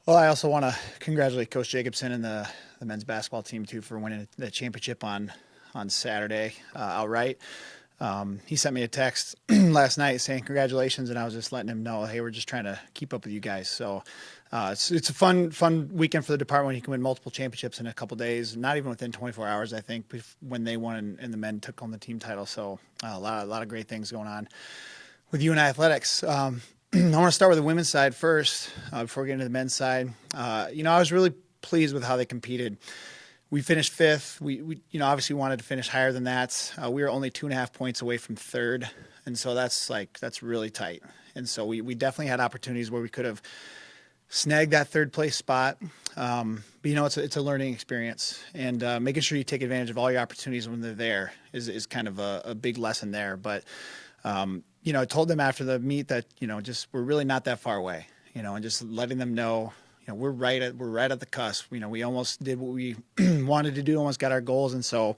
Well, I also want to congratulate Coach Jacobson and the men's basketball team too for winning the championship on Saturday outright. He sent me a text last night saying congratulations, and I was just letting him know, hey, we're just trying to keep up with you guys. So it's a fun weekend for the department. He can win multiple championships in a couple days, not even within 24 hours, I think, when they won and the men took home the team title. So a lot of great things going on with UNI athletics. I want to start with the women's side first before we get into the men's side. I was really pleased with how they competed. We finished fifth. We obviously wanted to finish higher than that. We were only 2.5 points away from third, and so that's really tight. And so we definitely had opportunities where we could have snagged that third place spot. But it's a learning experience, and making sure you take advantage of all your opportunities when they're there is kind of a big lesson there. But I told them after the meet that just we're really not that far away. And just letting them know, we're right at the cusp. We almost did what we wanted to do, almost got our goals, and so,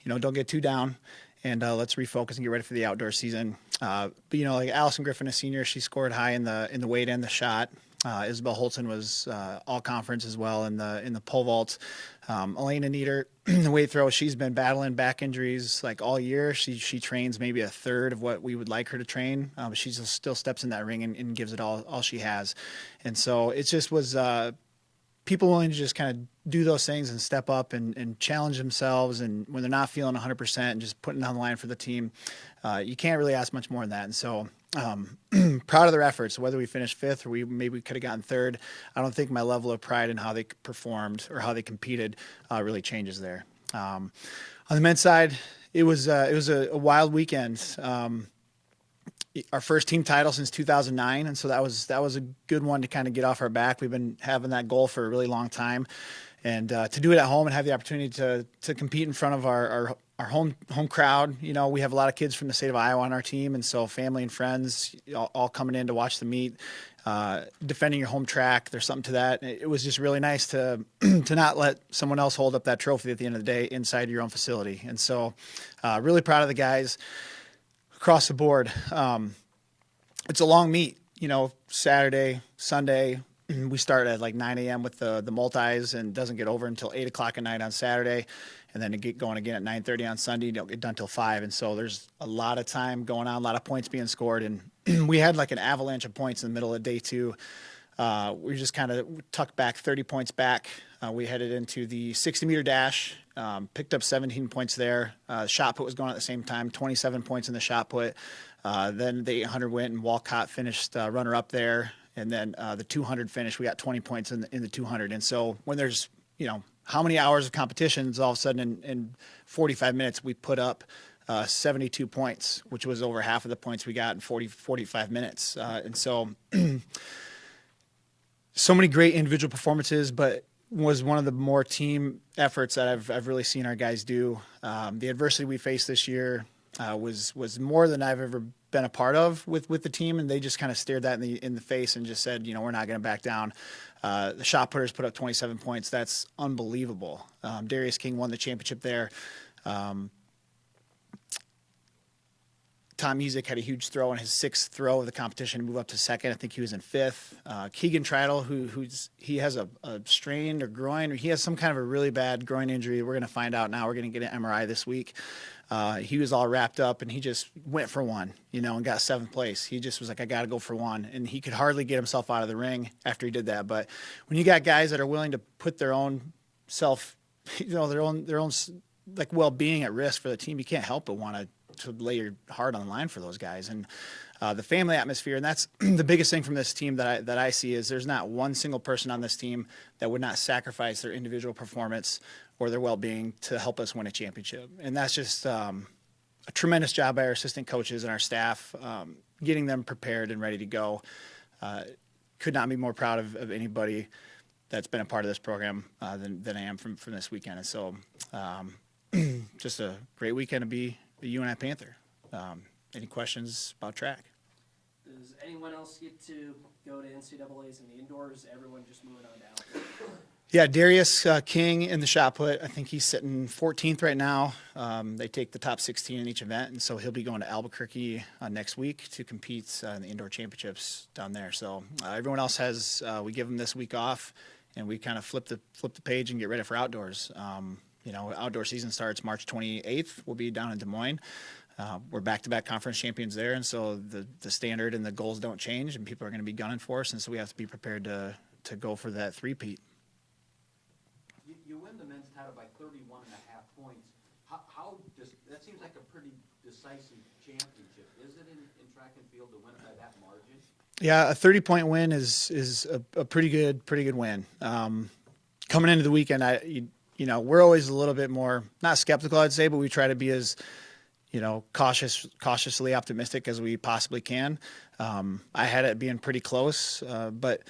don't get too down, and let's refocus and get ready for the outdoor season. But like Allison Griffin, a senior, she scored high in the weight and the shot. Isabel Holton was all conference as well in the pole vault. Elena Nieder, the weight throw, she's been battling back injuries like all year. She trains maybe a third of what we would like her to train, but she still steps in that ring and gives it all she has. And so it just was people willing to just kind of do those things and step up and challenge themselves. And when they're not feeling 100% and just putting down the line for the team, you can't really ask much more than that. And so proud of their efforts, whether we finished fifth or we could have gotten third. I don't think my level of pride in how they performed or how they competed really changes there. On the men's side, it was a wild weekend. Our first team title since 2009, and so that was a good one to kind of get off our back. We've been having that goal for a really long time, and to do it at home and have the opportunity to compete in front of our home crowd. We have a lot of kids from the state of Iowa on our team, and so family and friends all coming in to watch the meet. Defending your home track, there's something to that. It was just really nice to to not let someone else hold up that trophy at the end of the day inside your own facility. And so really proud of the guys across the board. It's a long meet, Saturday, Sunday. We start at like 9 a.m. with the multis and doesn't get over until 8 o'clock at night on Saturday. And then to get going again at 9:30 on Sunday, you don't get done till 5. And so there's a lot of time going on, a lot of points being scored. And we had like an avalanche of points in the middle of day two. We just kind of tucked back 30 points back. We headed into the 60-meter dash, picked up 17 points there. Shot put was going at the same time, 27 points in the shot put. Then the 800 went, and Walcott finished runner-up there. And then the 200 finish, we got 20 points in the 200. And so when there's, how many hours of competitions, all of a sudden in 45 minutes, we put up 72 points, which was over half of the points we got in 45 minutes. And so so many great individual performances, but was one of the more team efforts that I've really seen our guys do. The adversity we faced this year was more than I've ever been a part of with the team, and they just kind of stared that in the face and just said, we're not going to back down. The shot putters put up 27 points. That's unbelievable. Darius King won the championship there. Tom Music had a huge throw on his sixth throw of the competition to move up to second. I think he was in fifth. Keegan Tritle, he has a strain or groin, or he has some kind of a really bad groin injury. We're going to find out now. We're going to get an MRI this week. He was all wrapped up, and he just went for one, and got seventh place. He just was like, I got to go for one. And he could hardly get himself out of the ring after he did that. But when you got guys that are willing to put their own self, their own like well-being at risk for the team, you can't help but want to lay your heart on the line for those guys. And the family atmosphere, and that's the biggest thing from this team that I see is there's not one single person on this team that would not sacrifice their individual performance or their well-being to help us win a championship. And that's just a tremendous job by our assistant coaches and our staff, getting them prepared and ready to go. Could not be more proud of anybody that's been a part of this program than I am from this weekend. And so just a great weekend to be the UNI Panther. Any questions about track? Does anyone else get to go to NCAAs in the indoors? Everyone just moving on down? Yeah, Darius King in the shot put. I think he's sitting 14th right now. They take the top 16 in each event, and so he'll be going to Albuquerque next week to compete in the indoor championships down there. So everyone else has we give them this week off, and we kind of flip the page and get ready for outdoors. Outdoor season starts March 28th. We'll be down in Des Moines. We're back-to-back conference champions there, and so the standard and the goals don't change, and people are going to be gunning for us, and so we have to be prepared to go for that three-peat. You win the men's title by 31 and a half points. That seems like a pretty decisive championship. Is it in track and field to win it by that margin? Yeah, a 30-point win is a pretty good win. Coming into the weekend, we're always a little bit more, not skeptical, I'd say, but we try to be as cautiously optimistic as we possibly can. I had it being pretty close, but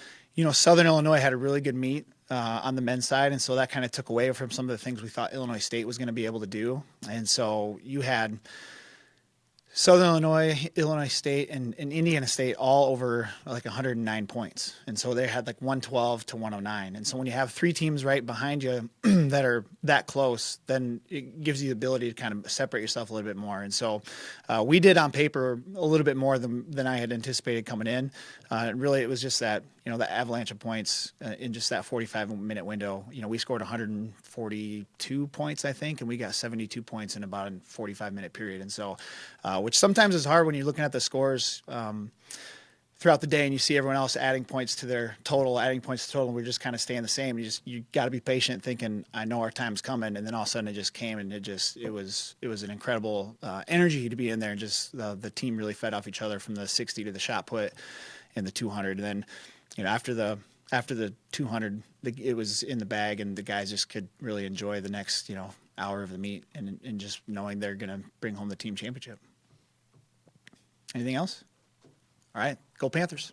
Southern Illinois had a really good meet on the men's side, and so that kind of took away from some of the things we thought Illinois State was going to be able to do. And so you had Southern Illinois, Illinois State, and Indiana State all over like 109 points. And so they had like 112 to 109. And so when you have three teams right behind you that are that close, then it gives you the ability to kind of separate yourself a little bit more. And so we did on paper a little bit more than I had anticipated coming in. Really, it was just that, the avalanche of points in just that 45-minute window. We scored 142 points, I think, and we got 72 points in about a 45-minute period. And so, which sometimes is hard when you're looking at the scores throughout the day and you see everyone else adding points to their total, and we're just kind of staying the same. You got to be patient, thinking, I know our time's coming, and then all of a sudden it just came, and it was an incredible energy to be in there, and just the team really fed off each other from the 60 to the shot put and the 200, and then after the 200, it was in the bag, and the guys just could really enjoy the next hour of the meet, and just knowing they're going to bring home the team championship. Anything else? All right, go Panthers.